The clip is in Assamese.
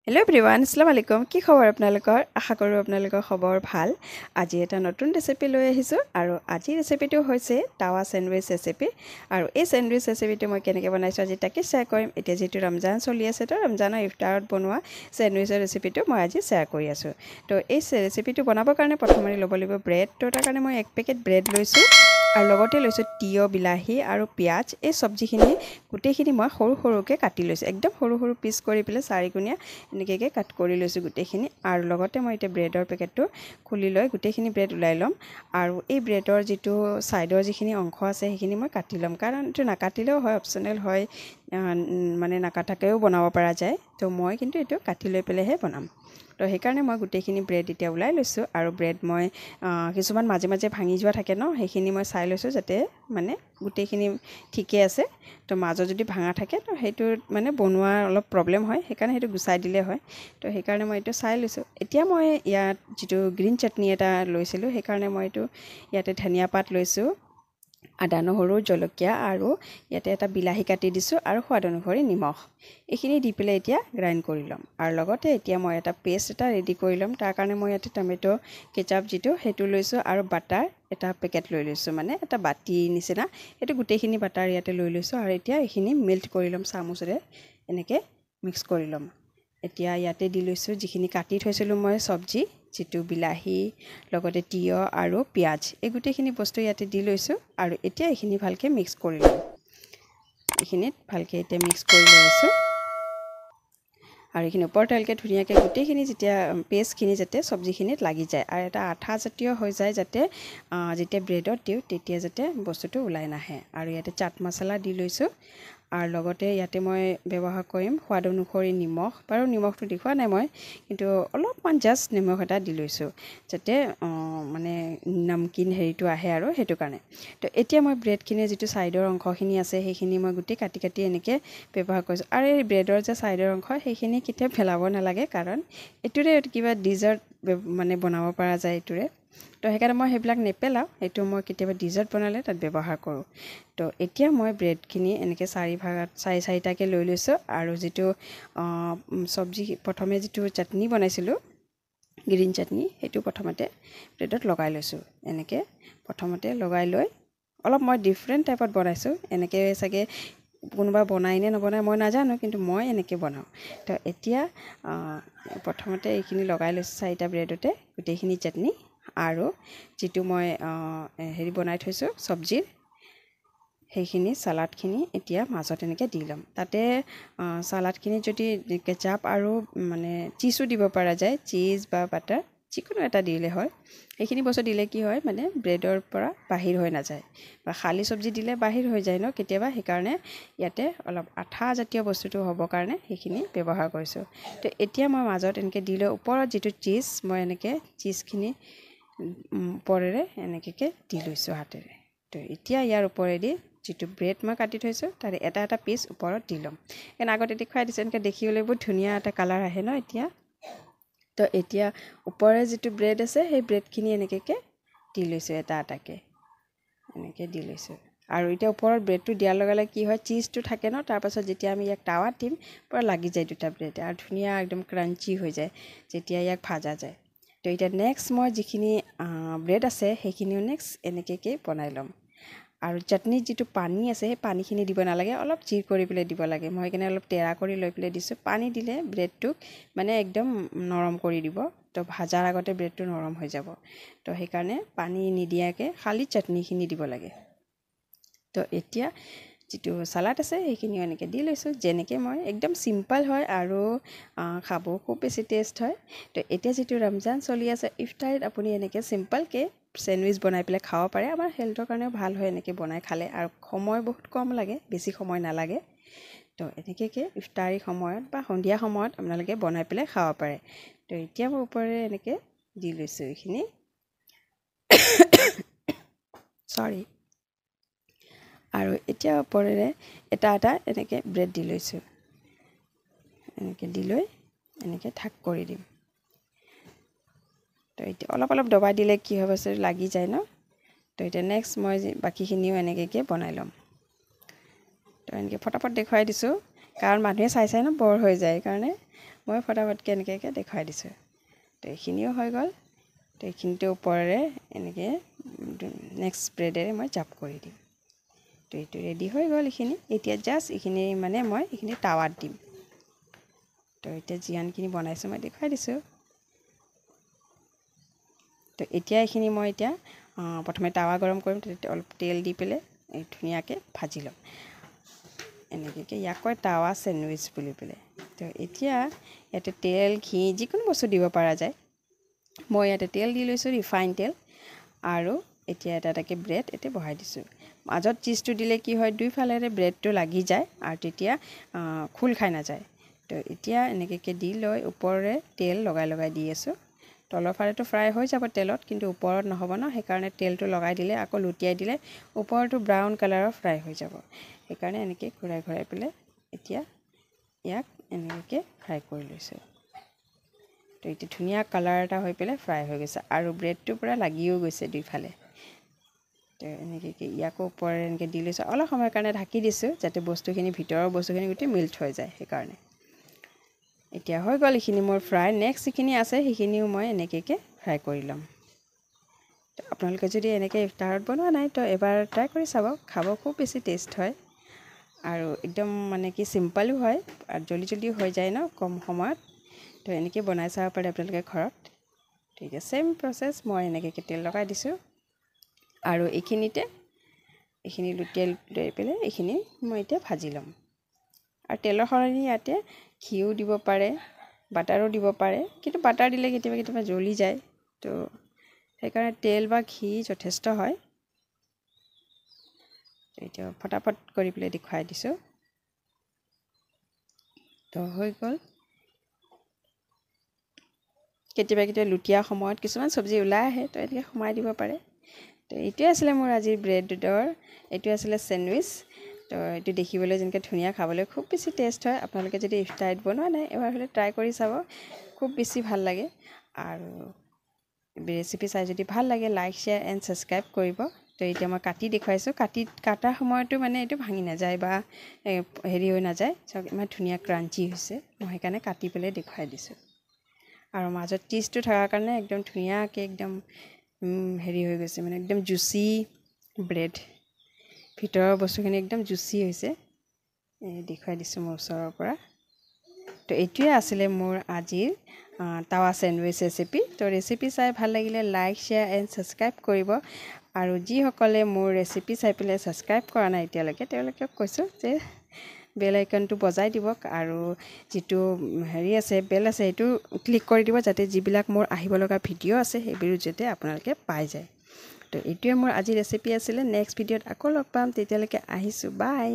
হেল্ল' এভৰিৱান, আসসালামু আলাইকুম। কি খবৰ আপোনালোকৰ? আশা কৰোঁ আপোনালোকৰ খবৰ ভাল। আজি এটা নতুন ৰেচিপি লৈ আহিছোঁ আৰু আজিৰ ৰেচিপিটো হৈছে টাৱা চেণ্ডউইচ ৰেচিপি। আৰু এই চেণ্ডউইচ ৰেচিপিটো মই কেনেকৈ বনাইছোঁ আজি তাকে শ্বেয়াৰ কৰিম। এতিয়া যিটো ৰমজান চলি আছে, তো ৰমজানৰ ইফতাৰত বনোৱা চেণ্ডউইচৰ ৰেচিপিটো মই আজি শ্বেয়াৰ কৰি আছোঁ। তো এই ৰেচিপিটো বনাবৰ কাৰণে প্ৰথমতে ল'ব লাগিব ব্ৰেড। তো তাৰ কাৰণে মই 1 পেকেট ব্ৰেড লৈছোঁ আৰু লগতে লৈছোঁ তিয়ঁহ, বিলাহী আৰু পিঁয়াজ। এই চব্জিখিনি গোটেইখিনি মই সৰু সৰুকৈ কাটি লৈছোঁ, একদম সৰু সৰু পিচ কৰি পেলাই 4 কোণীয়া এনেকৈ কাট কৰি লৈছোঁ গোটেইখিনি। আৰু লগতে মই এতিয়া ব্ৰেডৰ পেকেটটো খুলি লৈ গোটেইখিনি ব্ৰেড ওলাই ল'ম। আৰু এই ব্ৰেডৰ যিটো ছাইডৰ যিখিনি অংশ আছে সেইখিনি মই কাটি ল'ম, কাৰণ এইটো নাকাটিলেও হয়, অপশ্যনেল হয়, মানে নাকাটাকৈও বনাব পৰা যায়। তো মই কিন্তু এইটো কাটি লৈ পেলাইহে বনাম। তো সেইকাৰণে মই গোটেইখিনি ব্ৰেড এতিয়া ওলাই লৈছোঁ। আৰু ব্ৰেড মই কিছুমান মাজে মাজে ভাঙি যোৱা থাকে ন, সেইখিনি মই চাই লৈছোঁ যাতে মানে গোটেইখিনি ঠিকে আছে। তো মাজত যদি ভাঙা থাকে তো সেইটো মানে বনোৱাৰ অলপ প্ৰব্লেম হয়, সেইকাৰণে সেইটো গুচাই দিলে হয়। তো সেইকাৰণে মই এইটো চাই লৈছোঁ। এতিয়া মই ইয়াত যিটো গ্ৰীণ চাটনি এটা লৈছিলোঁ, সেইকাৰণে মই এইটো ইয়াতে ধনিয়া পাত লৈছোঁ, আদা, নহৰু, জলকীয়া আৰু ইয়াতে এটা বিলাহী কাটি দিছোঁ আৰু সোৱাদ অনুসৰি নিমখ। এইখিনি দি পেলাই এতিয়া গ্ৰাইণ্ড কৰি ল'ম। আৰু লগতে এতিয়া মই এটা পেষ্ট এটা ৰেডি কৰি ল'ম। তাৰ কাৰণে মই ইয়াতে টমেটো কেচাপ যিটো সেইটো লৈছোঁ আৰু বাটাৰ এটা পেকেট লৈ লৈছোঁ, মানে এটা বাতি নিচিনা, সেইটো গোটেইখিনি বাটাৰ ইয়াতে লৈ লৈছোঁ। আৰু এতিয়া এইখিনি মেল্ট কৰি ল'ম, চামুচেৰে এনেকৈ মিক্স কৰি ল'ম। এতিয়া ইয়াতে দি লৈছোঁ যিখিনি কাটি থৈছিলোঁ মই চব্জি, যিটো বিলাহী, লগতে তিয়ঁহ আৰু পিঁয়াজ, এই গোটেইখিনি বস্তু ইয়াতে দি লৈছোঁ। আৰু এতিয়া এইখিনি ভালকৈ মিক্স কৰি ল'ম। এইখিনিত ভালকৈ এতিয়া মিক্স কৰি লৈ আছোঁ। আৰু এইখিনি ওপৰত তেলকৈ ধুনীয়াকৈ গোটেইখিনি যেতিয়া পেষ্টখিনি যাতে চব্জিখিনিত লাগি যায় আৰু এটা আঠা জাতীয় হৈ যায়, যাতে যেতিয়া ব্ৰেডত দিওঁ তেতিয়া যাতে বস্তুটো ওলাই নাহে। আৰু ইয়াতে চাট মছলা দি লৈছোঁ। আৰু লগতে ইয়াতে মই ব্যৱহাৰ কৰিম সোৱাদ অনুসৰি নিমখ। বাৰু নিমখটো দেখুওৱা নাই মই, কিন্তু অলপমান জাষ্ট নিমখ এটা দি লৈছোঁ, যাতে মানে নমকিন হেৰিটো আহে আৰু সেইটো কাৰণে। তো এতিয়া মই ব্ৰেডখিনিৰ যিটো ছাইডৰ অংশখিনি আছে সেইখিনি মই গোটেই কাটি কাটি এনেকৈ ব্যৱহাৰ কৰিছোঁ। আৰু এই ব্ৰেডৰ যে ছাইডৰ অংশ সেইখিনি কেতিয়াও পেলাব নালাগে, কাৰণ এইটোৰে কিবা ডিজাৰ্ট মানে বনাব পৰা যায় এইটোৰে। তো সেইকাৰণে মই সেইবিলাক নেপেলাওঁ, সেইটো মই কেতিয়াবা ডিজাৰ্ট বনালে তাত ব্যৱহাৰ কৰোঁ। তো এতিয়া মই ব্ৰেডখিনি এনেকৈ 4টাকৈ লৈ লৈছোঁ। আৰু যিটো চব্জি প্ৰথমে যিটো চাটনি বনাইছিলোঁ গ্ৰীণ চাটনি, সেইটো প্ৰথমতে ব্ৰেডত লগাই লৈছোঁ। এনেকৈ প্ৰথমতে লগাই লৈ অলপ মই ডিফাৰেণ্ট টাইপত বনাইছোঁ। এনেকৈ চাগে কোনোবা বনাই নে নবনাই মই নাজানো, কিন্তু মই এনেকৈ বনাওঁ। তো এতিয়া প্ৰথমতে এইখিনি লগাই লৈছোঁ 4টা ব্ৰেডতে গোটেইখিনি চাটনি। আৰু যিটো মই হেৰি বনাই থৈছোঁ চব্জিৰ, সেইখিনি চালাডখিনি এতিয়া মাজত এনেকৈ দি ল'ম। তাতে চালাডখিনি যদি কেচাপ আৰু মানে চীজো দিব পৰা যায়, চীজ বা বাটাৰ যিকোনো এটা দিলে হয়। সেইখিনি বস্তু দিলে কি হয়, মানে ব্ৰেডৰ পৰা বাহিৰ হৈ নাযায়, বা খালী চব্জি দিলে বাহিৰ হৈ যায় ন কেতিয়াবা, সেইকাৰণে ইয়াতে অলপ আঠা জাতীয় বস্তুটো হ'বৰ কাৰণে সেইখিনি ব্যৱহাৰ কৰিছোঁ। তো এতিয়া মই মাজত এনেকৈ দি লৈ ওপৰত যিটো চীজ, মই এনেকৈ চীজখিনি ওপৰেৰে এনেকৈ দি লৈছোঁ হাতেৰে। তো এতিয়া ইয়াৰ ওপৰেদি যিটো ব্ৰেড মই কাটি থৈছোঁ তাৰে এটা এটা পিচ ওপৰত দি ল'ম। কাৰণ আগতে দেখুৱাই দিছোঁ, এনেকৈ দেখিবলৈ বহুত ধুনীয়া এটা কালাৰ আহে ন এতিয়া। তো এতিয়া ওপৰে যিটো ব্ৰেড আছে সেই ব্ৰেডখিনি এনেকৈ দি লৈছোঁ, এটা এটাকৈ এনেকৈ দি লৈছোঁ। আৰু এতিয়া ওপৰত ব্ৰেডটো দিয়াৰ লগে লগে কি হয়, চীজটো থাকে ন, তাৰপাছত যেতিয়া আমি ইয়াক টাৱাত দিম পূৰা লাগি যায় দুটা ব্ৰেড, আৰু ধুনীয়া একদম ক্ৰাঞ্চি হৈ যায় যেতিয়া ইয়াক ভাজা যায়। তো এতিয়া নেক্সট মই যিখিনি ব্ৰেড আছে সেইখিনিও নেক্সট এনেকৈ বনাই ল'ম। আৰু চাটনিত যিটো পানী আছে সেই পানীখিনি দিব নালাগে, অলপ জিৰ কৰি পেলাই দিব লাগে। মই সেইকাৰণে অলপ টেৰা কৰি লৈ পেলাই দিছোঁ। পানী দিলে ব্ৰেডটোক মানে একদম নৰম কৰি দিব, তো ভাজাৰ আগতে ব্ৰেডটো নৰম হৈ যাব। তো সেইকাৰণে পানী নিদিয়াকৈ খালী চাটনিখিনি দিব লাগে। তো এতিয়া যিটো চালাড আছে সেইখিনিও এনেকৈ দি লৈছোঁ, যেনেকৈ মই একদম চিম্পল হয় আৰু খাবও খুব বেছি টেষ্ট হয়। তো এতিয়া যিটো ৰমজান চলি আছে, ইফতাৰত আপুনি এনেকৈ চিম্পলকৈ চেণ্ডউইচ বনাই পেলাই খাব পাৰে। আমাৰ হেল্থৰ কাৰণেও ভাল হয় এনেকৈ বনাই খালে, আৰু সময় বহুত কম লাগে, বেছি সময় নালাগে। তো এনেকৈ ইফতাৰী সময়ত বা সন্ধিয়া সময়ত আপোনালোকে বনাই পেলাই খাব পাৰে। তো এতিয়া মই ওপৰেৰে এনেকৈ দি লৈছোঁ এইখিনি চৰি। আৰু এতিয়া ওপৰেৰে এটা এটা এনেকৈ ব্ৰেড দি লৈছোঁ, এনেকৈ দি লৈ এনেকৈ ঢাক কৰি দিম। তো এতিয়া অলপ অলপ দবাই দিলে কি হয়, বস্তুটো লাগি যায় ন। তো এতিয়া নেক্সট মই বাকীখিনিও এনেকৈ বনাই ল'ম। তো এনেকৈ ফটাফট দেখুৱাই দিছোঁ, কাৰণ মানুহে চাই চাই ন বৰ হৈ যায়, সেইকাৰণে মই ফটাফটকৈ এনেকৈ দেখুৱাই দিছোঁ তো এইখিনিও হৈ গ'ল তো এইখিনিতে ওপৰেৰে এনেকৈ নেক্সট ব্ৰেডেৰে মই জাপ কৰি দিম তো এইটো ৰেডি হৈ গ'ল এইখিনি এতিয়া জাষ্ট এইখিনি মানে মই এইখিনি টাৱাত দিম তো এতিয়া যিমানখিনি বনাইছোঁ মই দেখুৱাই দিছোঁ তো এতিয়া এইখিনি মই এতিয়া প্ৰথমে টাৱা গৰম কৰিম তেতিয়া অলপ তেল দি পেলাই ধুনীয়াকৈ ভাজি ল'ম এনেকৈ ইয়াক কয় টাৱা চেণ্ডউইচ বুলি পেলাই তো এতিয়া ইয়াতে তেল ঘি যিকোনো বস্তু দিব পৰা যায় মই ইয়াতে তেল দি লৈছোঁ ৰিফাইন তেল আৰু এতিয়া এটাকে ব্ৰেড এতিয়া বহাই দিছোঁ মাজত চিজটো দিলে কি হয় দুইফালেৰে ব্ৰেডটো লাগি যায় আৰু তেতিয়া খোল খাই নাযায় তো এতিয়া এনেকৈ দি লৈ ওপৰেৰে তেল লগাই দি আছোঁ তলৰ ফালেটো ফ্ৰাই হৈ যাব তেলত কিন্তু ওপৰত নহ'ব ন সেইকাৰণে তেলটো লগাই দিলে আকৌ লুটিয়াই দিলে ওপৰটো ব্ৰাউন কালাৰৰ ফ্ৰাই হৈ যাব সেইকাৰণে এনেকৈ ঘূৰাই পেলাই এতিয়া ইয়াক এনেকৈ ফ্ৰাই কৰি লৈছোঁ তো এতিয়া ধুনীয়া কালাৰ এটা হৈ পেলাই ফ্ৰাই হৈ গৈছে আৰু ব্ৰেডটো পূৰা লাগিও গৈছে দুইফালে তো এনেকৈ ইয়াকো ওপৰেৰে এনেকৈ দি লৈছোঁ অলপ সময়ৰ কাৰণে ঢাকি দিছোঁ যাতে বস্তুখিনি ভিতৰৰ বস্তুখিনি গোটেই মেল্ট হৈ যায় সেইকাৰণে এতিয়া হৈ গ'ল এইখিনি মোৰ ফ্ৰাই নেক্সট যিখিনি আছে সেইখিনিও মই এনেকৈ ফ্ৰাই কৰি ল'ম আপোনালোকে যদি এনেকৈ ইফতাৰত বনোৱা নাই তো এবাৰ ট্ৰাই কৰি চাব খাব খুব বেছি টেষ্ট হয় আৰু একদম মানে কি চিম্পলো হয় আৰু জলদি হৈ যায় ন কম সময়ত তো এনেকৈ বনাই চাব পাৰে আপোনালোকে ঘৰত ঠিক আছে চেম প্ৰচেছ মই এনেকৈ তেল লগাই দিছোঁ আৰু এইখিনি লুটিয়াই পেলাই এইখিনি মই এতিয়া ভাজি ল'ম আৰু তেলৰ সলনি ইয়াতে ঘিউ দিব পাৰে বাটাৰো দিব পাৰে কিন্তু বাটাৰ দিলে কেতিয়াবা জ্বলি যায় তো সেইকাৰণে তেল বা ঘি যথেষ্ট হয় এতিয়া ফটাফট কৰি পেলাই দেখুৱাই দিছোঁ তো হৈ গ'ল কেতিয়াবা লুটিয়া সময়ত কিছুমান চব্জি ওলাই আহে তো এনেকৈ সোমাই দিব পাৰে তো এইটোৱে আছিলে মোৰ আজিৰ ব্ৰেডৰ এইটো আছিলে চেণ্ডউইচ তো এইটো দেখিবলৈ যেনেকৈ ধুনীয়া খাবলৈ খুব বেছি টেষ্ট হয় আপোনালোকে যদি ইফতাৰত বনোৱা নাই এবাৰ হ'লে ট্ৰাই কৰি চাব খুব বেছি ভাল লাগে আৰু ৰেচিপি চাই যদি ভাল লাগে লাইক শ্বেয়াৰ এণ্ড ছাবস্ক্ৰাইব কৰিব তো এতিয়া মই কাটি দেখুৱাইছোঁ কাটাৰ সময়তো মানে এইটো ভাঙি নাযায় বা হেৰি হৈ নাযায় চাওক ইমান ধুনীয়া ক্ৰাঞ্চি হৈছে মই সেইকাৰণে কাটি পেলাই দেখুৱাই দিছোঁ আৰু মাজত চিজটো থকাৰ কাৰণে একদম ধুনীয়াকৈ একদম হেৰি হৈ গৈছে মানে একদম জুচি ব্ৰেড ভিতৰৰ বস্তুখিনি একদম জুচি হৈছে দেখুৱাই দিছোঁ মোৰ ওচৰৰ পৰা তো এইটোৱে আছিলে মোৰ আজিৰ টাৱা চেণ্ডউইচ ৰেচিপি তো ৰেচিপি চাই ভাল লাগিলে লাইক শ্বেয়াৰ এণ্ড ছাবস্ক্ৰাইব কৰিব আৰু যিসকলে মোৰ ৰেচিপি চাই পেলাই ছাবস্ক্ৰাইব কৰা নাই এতিয়ালৈকে তেওঁলোকক কৈছোঁ যে বেল আইকনটো বজাই দিব আৰু যিটো হেৰি আছে বেল আছে সেইটো ক্লিক কৰি দিব যাতে যিবিলাক মোৰ আহিব লগা ভিডিঅ' আছে সেইবোৰ যাতে আপোনালোকে পাই যায় তো এইটোৱে মোৰ আজি ৰেচিপি আছিলে নেক্সট ভিডিঅ'ত আকৌ লগ পাম তেতিয়ালৈকে আহিছোঁ বাই